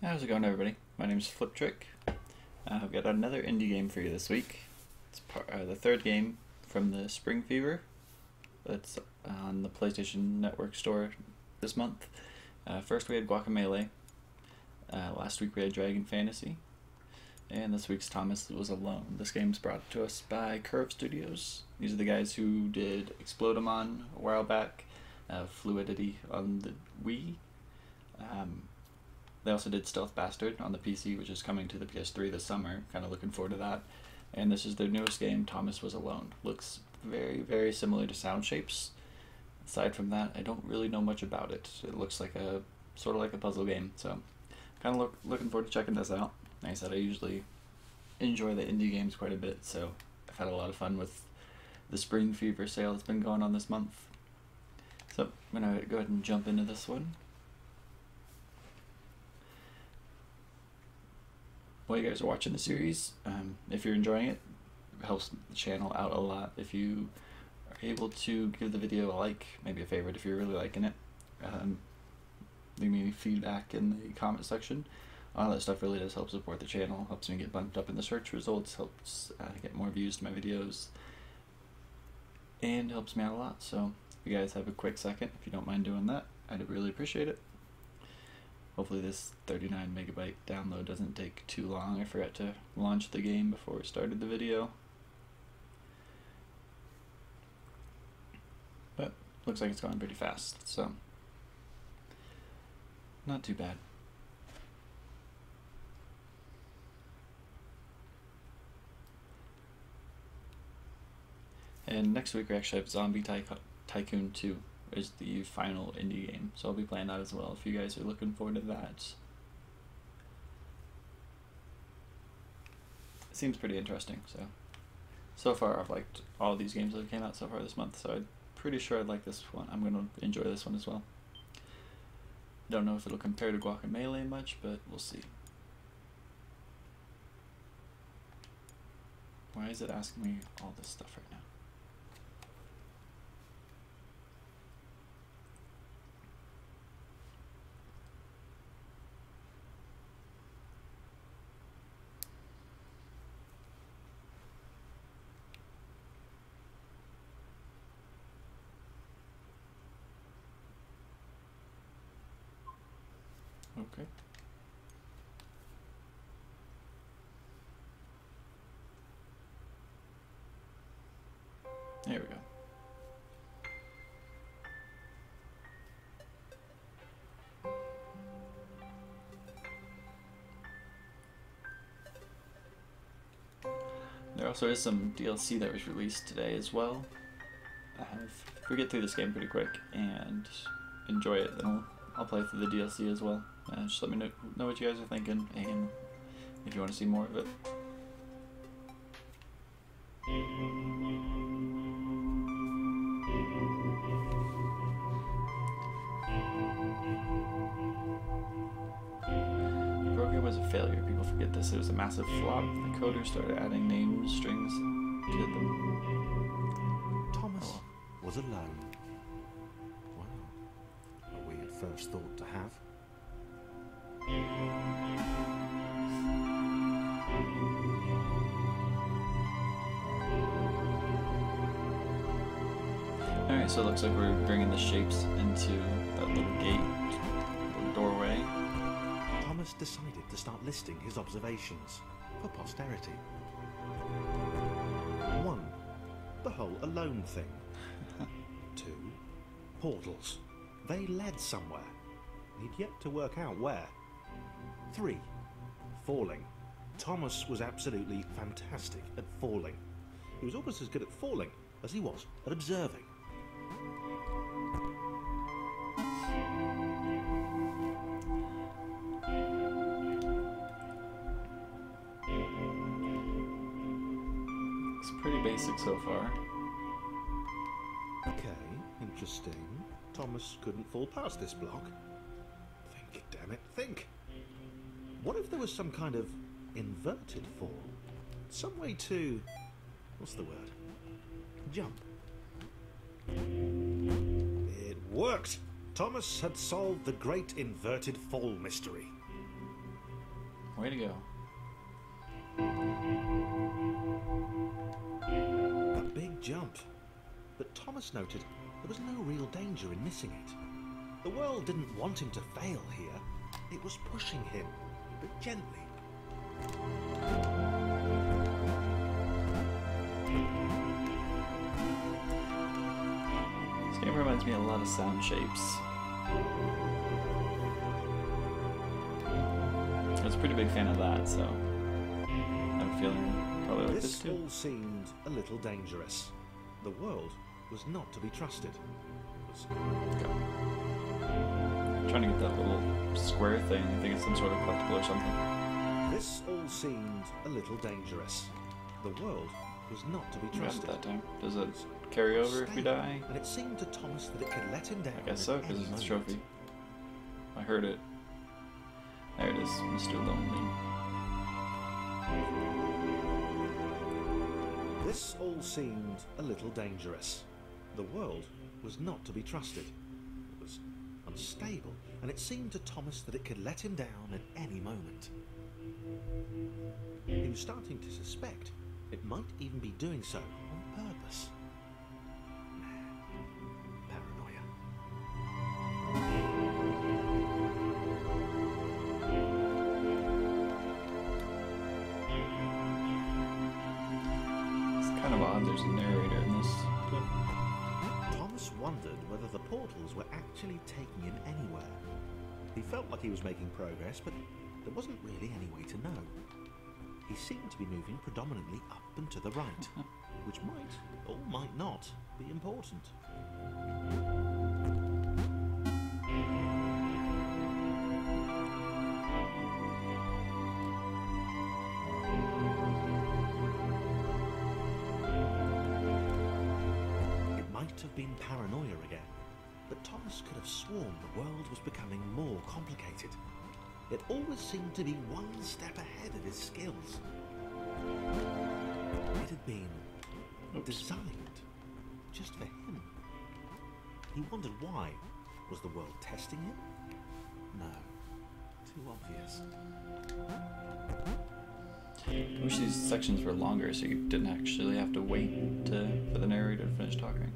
How's it going, everybody? My name's Fliptriq. I've got another indie game for you this week. It's the third game from the Spring Fever that's on the PlayStation Network store this month. First we had Guacamelee. Last week we had Dragon Fantasy. And this week's Thomas Was Alone. This game's brought to us by Curve Studios. These are the guys who did Explodamon a while back, Fluidity on the Wii. They also did Stealth Bastard on the PC, which is coming to the PS3 this summer. Kind of looking forward to that. And this is their newest game, Thomas Was Alone. Looks very, very similar to Sound Shapes. Aside from that, I don't really know much about it. It looks like sort of like a puzzle game. So, kind of looking forward to checking this out. Like I said, I usually enjoy the indie games quite a bit, so I've had a lot of fun with the Spring Fever sale that's been going on this month. So, I'm going to go ahead and jump into this one. While you guys are watching the series, if you're enjoying it, it helps the channel out a lot. If you are able to give the video a like, maybe a favorite if you're really liking it, leave me feedback in the comment section. All that stuff really does help support the channel, helps me get bumped up in the search results, helps get more views to my videos, and helps me out a lot. So if you guys have a quick second, if you don't mind doing that, I'd really appreciate it. Hopefully this 39 megabyte download doesn't take too long. I forgot to launch the game before we started the video. But looks like it's going pretty fast, so not too bad. And next week we actually have Zombie Tycoon 2 is the final indie game, so I'll be playing that as well if you guys are looking forward to that. It seems pretty interesting, so far I've liked all these games that came out so far this month, so I'm pretty sure I'd like this one. I'm going to enjoy this one as well. Don't know if it'll compare to Guacamelee much, but we'll see. Why is it asking me all this stuff right now? Okay. There we go. There also is some DLC that was released today as well. If we get through this game pretty quick and enjoy it, then I'll play through the DLC as well. Just let me know what you guys are thinking, and if you want to see more of it. The program was a failure. People forget this. It was a massive flop. The coders started adding name strings to them. Thomas was alone. Wow. A weird first thought to have. Alright, so it looks like we're bringing the shapes into that little gate, little doorway. Thomas decided to start listing his observations for posterity. 1. The whole alone thing. 2. Portals. They led somewhere. He'd yet to work out where. 3. Falling. Thomas was absolutely fantastic at falling. He was almost as good at falling as he was at observing. It's pretty basic so far. Okay, interesting. Thomas couldn't fall past this block. Think, damn it, think! What if there was some kind of inverted fall? Some way to... what's the word? Jump. It worked! Thomas had solved the great inverted fall mystery. Way to go. A big jump. But Thomas noted there was no real danger in missing it. The world didn't want him to fail here. It was pushing him, but gently. This game reminds me a lot of Sound Shapes. I was a pretty big fan of that, so I have a feeling probably like this too. This all seemed a little dangerous. The world was not to be trusted. Okay. Trying to get that little square thing. I think it's some sort of collectible or something. This all seemed a little dangerous. The world was not to be trusted. That time. Does it carry over if we die? And it seemed to Thomas that it could let him down. I guess so, because it's a trophy. I heard it. There it is, Mr. Lonely. This all seemed a little dangerous. The world was not to be trusted. It was unstable, and it seemed to Thomas that it could let him down at any moment. He was starting to suspect it might even be doing so on purpose. Paranoia. It's kind of odd there's a narrator in this. Thomas wondered whether the portals were actually taking him anywhere. He felt like he was making progress, but there wasn't really any way to know. He seemed to be moving predominantly up and to the right, which might, or might not, be important. It might have been paranoia again, but Thomas could have sworn the world was becoming more complicated. It always seemed to be one step ahead of his skills. It had been designed just for him. He wondered why. Was the world testing him? No. Too obvious. I wish these sections were longer so you didn't actually have to wait for the narrator to finish talking.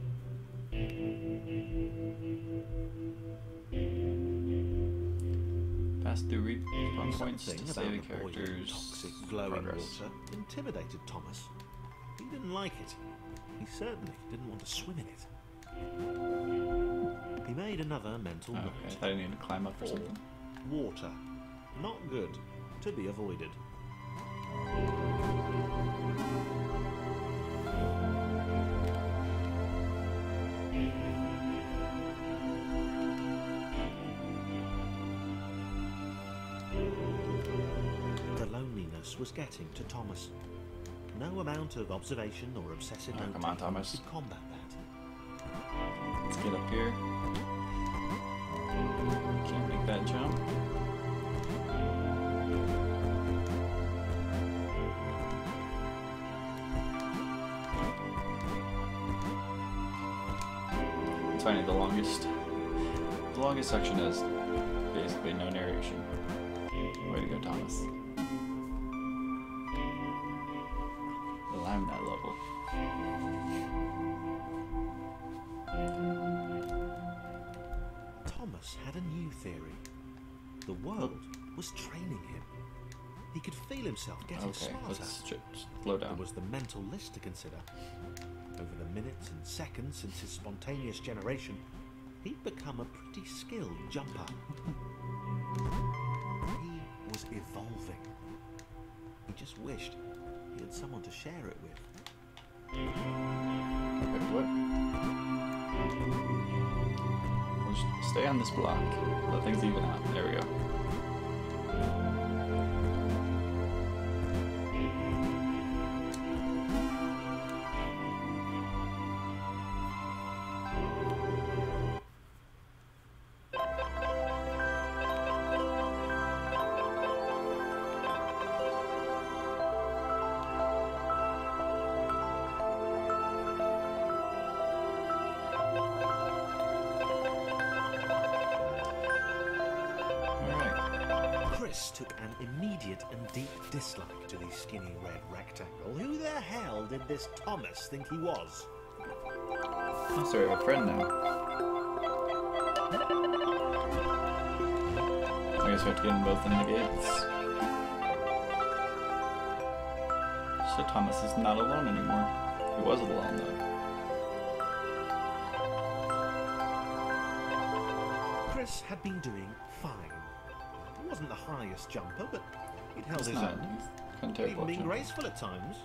Pass through respawn points to save a character's toxic glowing progress. water intimidated Thomas. He didn't like it. He certainly didn't want to swim in it. He made another mental Oh, note. okay, I thought I needed to climb up or something. Water. Not good. To be avoided. The loneliness was getting to Thomas. No amount of observation or obsessive Oh, note come on, Thomas. could combat that. Let's get up here. Can't make that jump. It's funny, the longest section is basically no narration. Way to go, Thomas. Well, I'm that level. Thomas had a new theory. The world was training him. He could feel himself getting Okay, smarter. let's slow There down. was the mental list to consider. Over the minutes and seconds since his spontaneous generation, he'd become a pretty skilled jumper. He was evolving. He just wished he had someone to share it with. Okay, what? We'll just stay on this block. Let things even out. There we go. Alright. Chris took an immediate and deep dislike to the skinny red rectangle. Who the hell did this Thomas think he was? Oh, sorry, I have a friend now. I guess we have to get them both in the gates. So Thomas is not alone anymore. He was alone though. Chris had been doing fine. He wasn't the highest jumper, but he'd held his own. Even being graceful at times.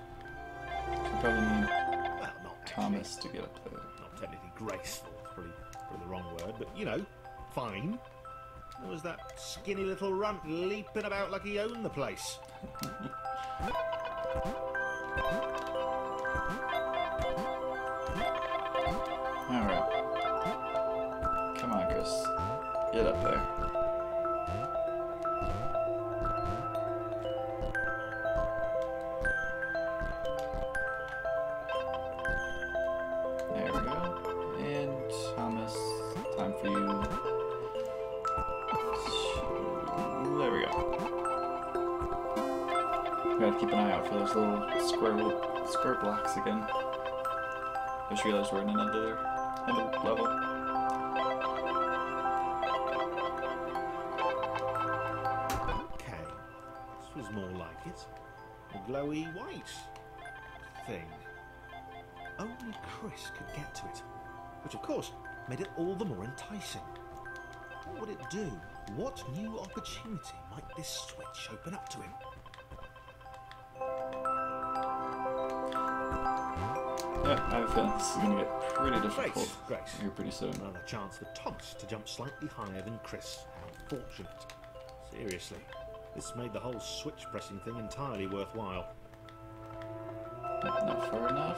So probably need Well, not Thomas actually, to get up there. not technically graceful, it's probably the wrong word, but you know, fine. There was that skinny little runt leaping about like he owned the place. Alright. Come on, Chris. Get up there. There we go. And Thomas, time for you. There we go. We gotta keep an eye out for those little square blocks again. I just realized we're in another level. Okay, this was more like it. A glowy white thing. Only Chris could get to it, which of course made it all the more enticing. What would it do? What new opportunity might this switch open up to him? Yeah, I have a feeling this is going to get pretty difficult Grace. here pretty soon. Another chance for Thomas to jump slightly higher than Chris. How fortunate. Seriously, this made the whole switch pressing thing entirely worthwhile. Not far enough.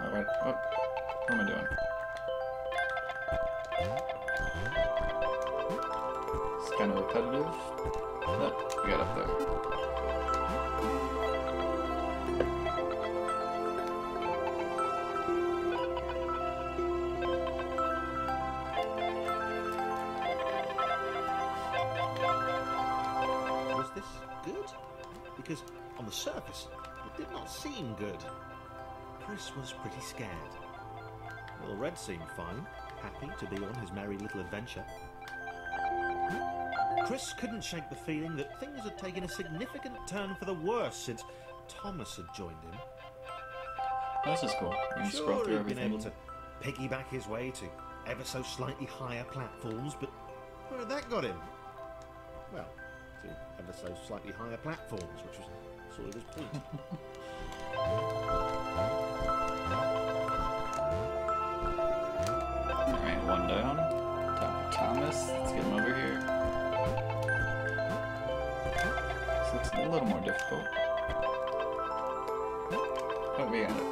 Alright, what am I doing? It's kind of repetitive, but we got up there. Was this good? Because on the surface, it did not seem good. Chris was pretty scared. Little Red seemed fine, happy to be on his merry little adventure. Chris couldn't shake the feeling that things had taken a significant turn for the worse since Thomas had joined him. This is cool. You can scroll Sure, through he'd been everything. able to piggyback his way to ever so slightly higher platforms, but where had that got him? Well, to ever so slightly higher platforms, which was sort of his point. Alright, one down. Time for Thomas. Let's get him over here. This looks a little more difficult. Oh, we got it.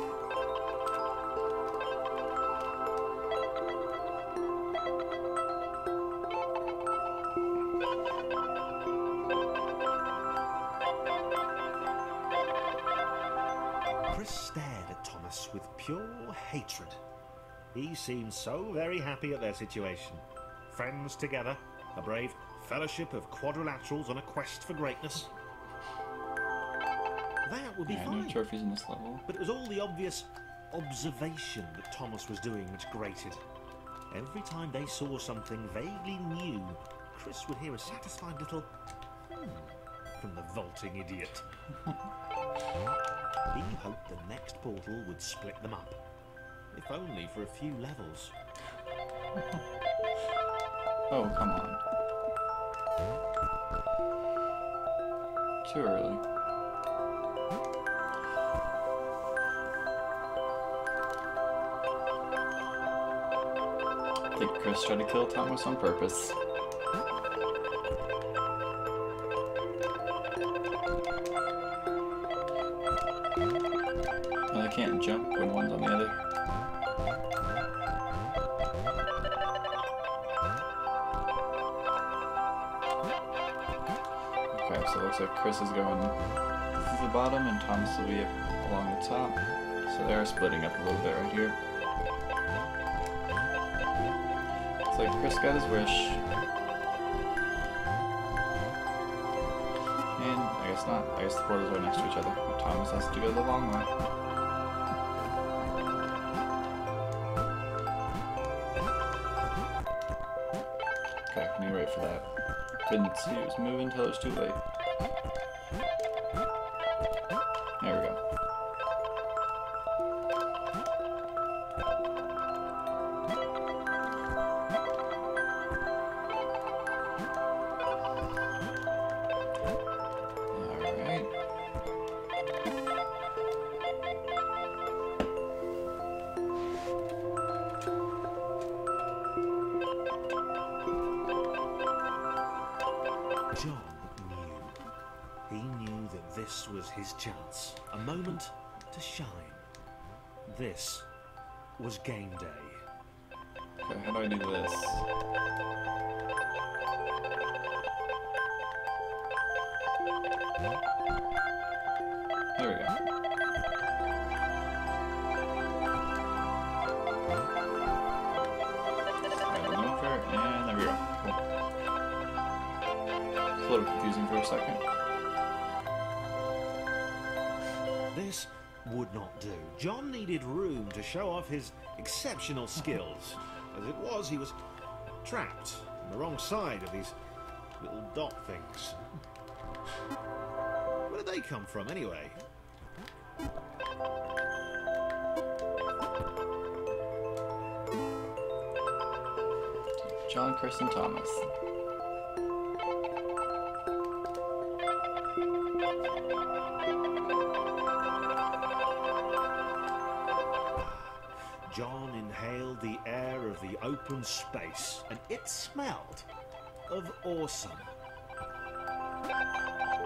Chris stared at Thomas with pure hatred. He seemed so very happy at their situation. Friends together, a brave fellowship of quadrilaterals on a quest for greatness. That would be Yeah, fine. no trophies in this level. But it was all the obvious observation that Thomas was doing which grated. Every time they saw something vaguely new, Chris would hear a satisfied little from the vaulting idiot. He hoped the next portal would split them up, if only for a few levels. Oh, come on. Too early. I think Chris tried to kill Thomas on purpose. And I can't jump when one's on the other. Okay, so it looks like Chris is going to the bottom and Thomas will be along the top. So they are splitting up a little bit right here. It's like Chris got his wish. guess not. I guess the portals are next to each other. But Thomas has to go the long way. Okay, can you wait for that? Didn't see it was moving until it was too late. There we go. John knew. He knew that this was his chance. A moment to shine. This was game day. Okay, how do I do this? There we go. Slide them over, and there we go. Cool. It's a little confusing for a second. This would not do. John needed room to show off his exceptional skills. As it was, he was trapped on the wrong side of these little dot things. Where did they come from, anyway? John, Chris, and Thomas. John inhaled the air of the open space, and it smelled of awesome.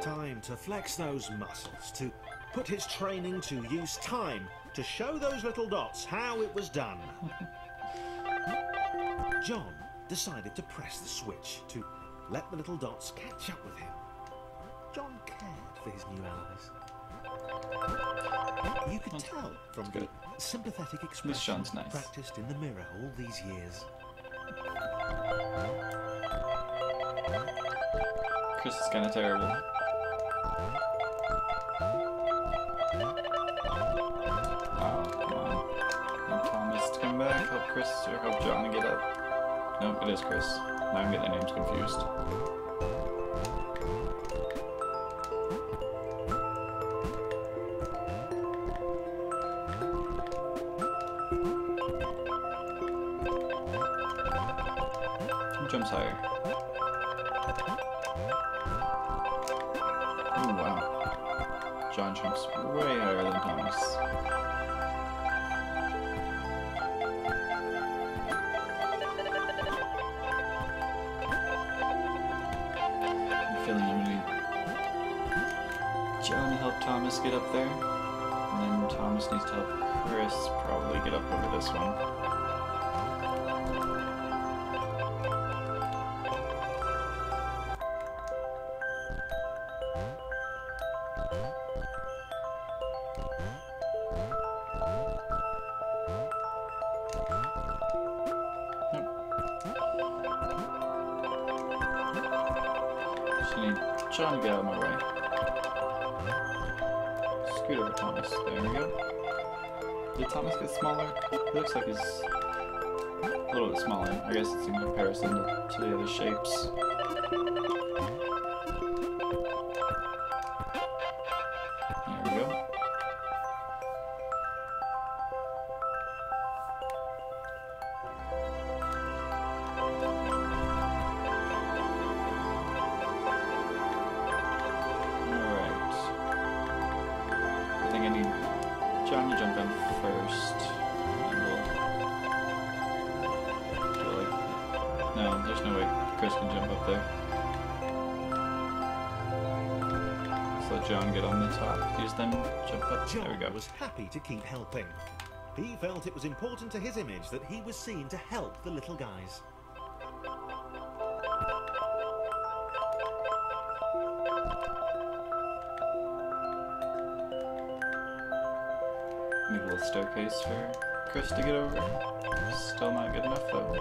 Time to flex those muscles, to put his training to use, time to show those little dots how it was done. John decided to press the switch to let the little dots catch up with him. John cared for his new allies. You could tell from the sympathetic expression nice. Practiced in the mirror all these years. Chris is kind of terrible. Oh, come on. Need Thomas to come back, help Chris, or help John get up. Nope, it is Chris. Now I'm getting their names confused. Who jumps higher? Ooh, wow. John jumps way higher than Thomas. I'm feeling I'm gonna need John to help Thomas get up there. And then Thomas needs to help Chris probably get up over this one. John, get out of my way. Scoot over Thomas. There we go. Did Thomas get smaller? He looks like he's a little bit smaller. I guess it's in comparison to the other shapes. There we go. John, you jump in first, and we'll do like... No, there's no way Chris can jump up there. Let's let John get on the top. Use them, jump up. John There we go. was happy to keep helping. He felt it was important to his image that he was seen to help the little guys. Need a little staircase for Chris to get over. Still not good enough though.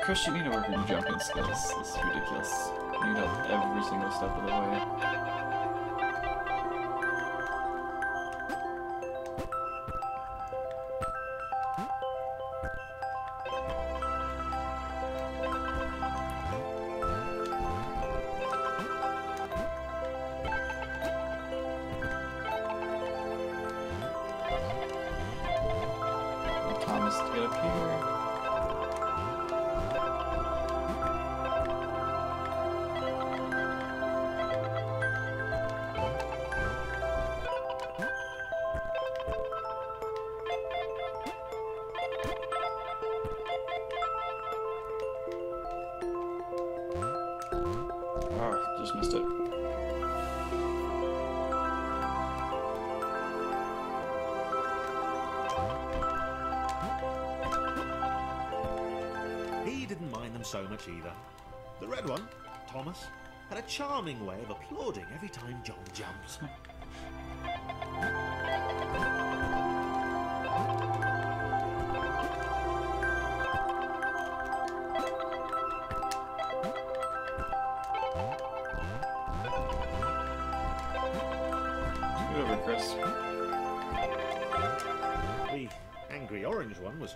Chris, you need to work on your jumping skills. This is ridiculous. You need help every single step of the way. Thomas to get up here. Oh, just missed it. He didn't mind them so much either. The red one, Thomas, had a charming way of applauding every time John jumped. Get over, Chris. The angry orange one was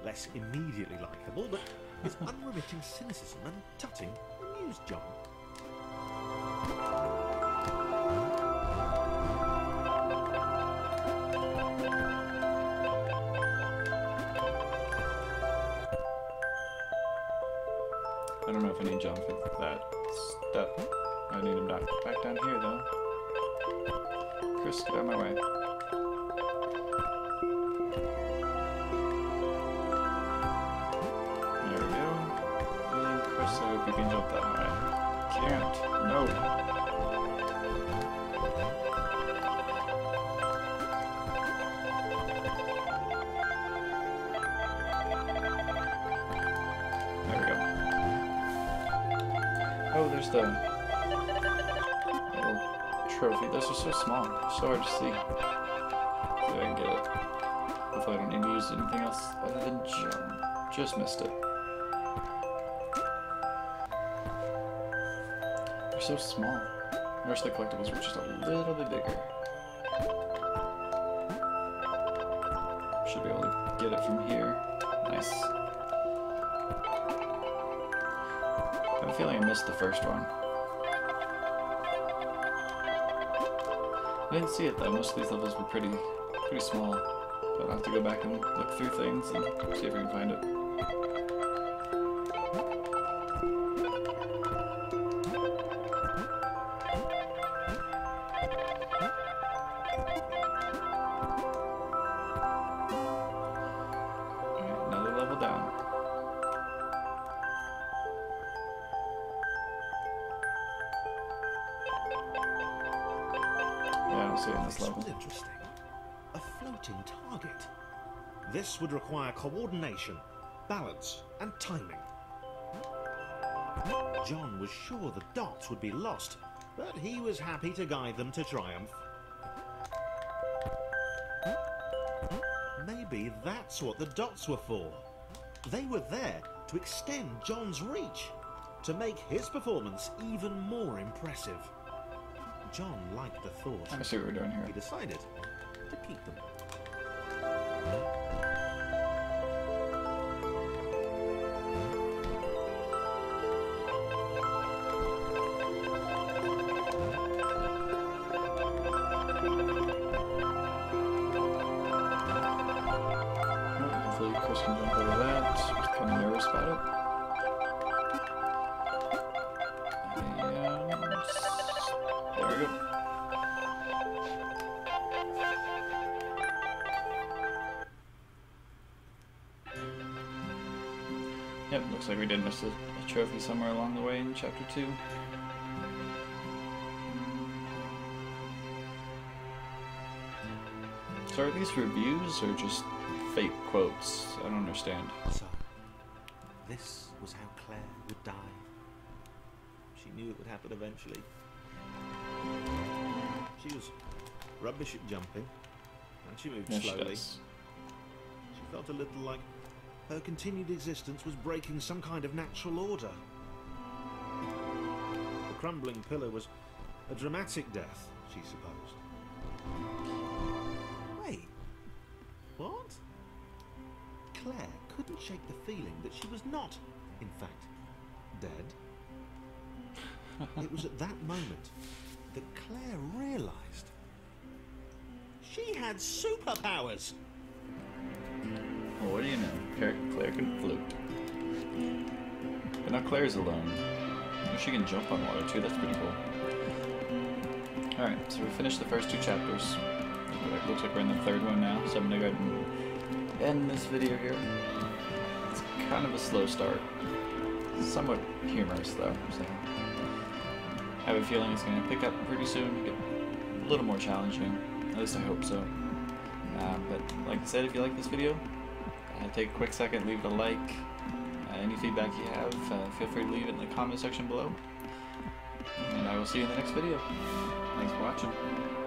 less immediately likeable, but his unremitting cynicism and tutting amused John. I don't know if I need John for that step. I need him back down here, though. Chris, get out of my way. There we go. And Chris, I hope you can jump that high. Can't. No. There we go. Oh, there's the little trophy. Those are so small. So hard to see. See if I can get it. Hopefully I don't need to use anything else other than jump. Just missed it. They're so small. I wish the collectibles were just a little bit bigger. Should be able to get it from here. Nice. I have a feeling I missed the first one. I didn't see it though. Most of these levels were pretty small. But I'll have to go back and look through things and see if I can find it. Alright, another level down. Yeah, I don't see it in this level. was interesting. A floating target. This would require coordination, balance, and timing. John was sure the dots would be lost, but he was happy to guide them to triumph. Maybe that's what the dots were for. They were there to extend John's reach, to make his performance even more impressive. John liked the thought. I see what we're doing here. He decided to keep them. Hopefully Chris can jump over that. Just kind of nervous about it. And there we go. Yep, looks like we did miss a trophy somewhere along the way in Chapter 2. So are these reviews or just fake quotes? I don't understand. So, this was how Claire would die. She knew it would happen eventually. She was rubbish at jumping, and she moved Yeah, she slowly. does. She felt a little like Her continued existence was breaking some kind of natural order. The crumbling pillar was a dramatic death, she supposed. Wait, what? Claire couldn't shake the feeling that she was not, in fact, dead. It was at that moment that Claire realised she had superpowers. Well, what do you know? Claire can float. But now Claire's alone. She can jump on water too, that's pretty cool. Alright, so we finished the first 2 chapters. It looks like we're in the 3rd one now, so I'm gonna go ahead and end this video here. It's kind of a slow start. Somewhat humorous though, so I have a feeling it's going to pick up pretty soon, get a little more challenging. At least I hope so. But like I said, if you like this video, take a quick second, leave it a like. Any feedback you have, feel free to leave it in the comment section below. And I will see you in the next video. Thanks for watching.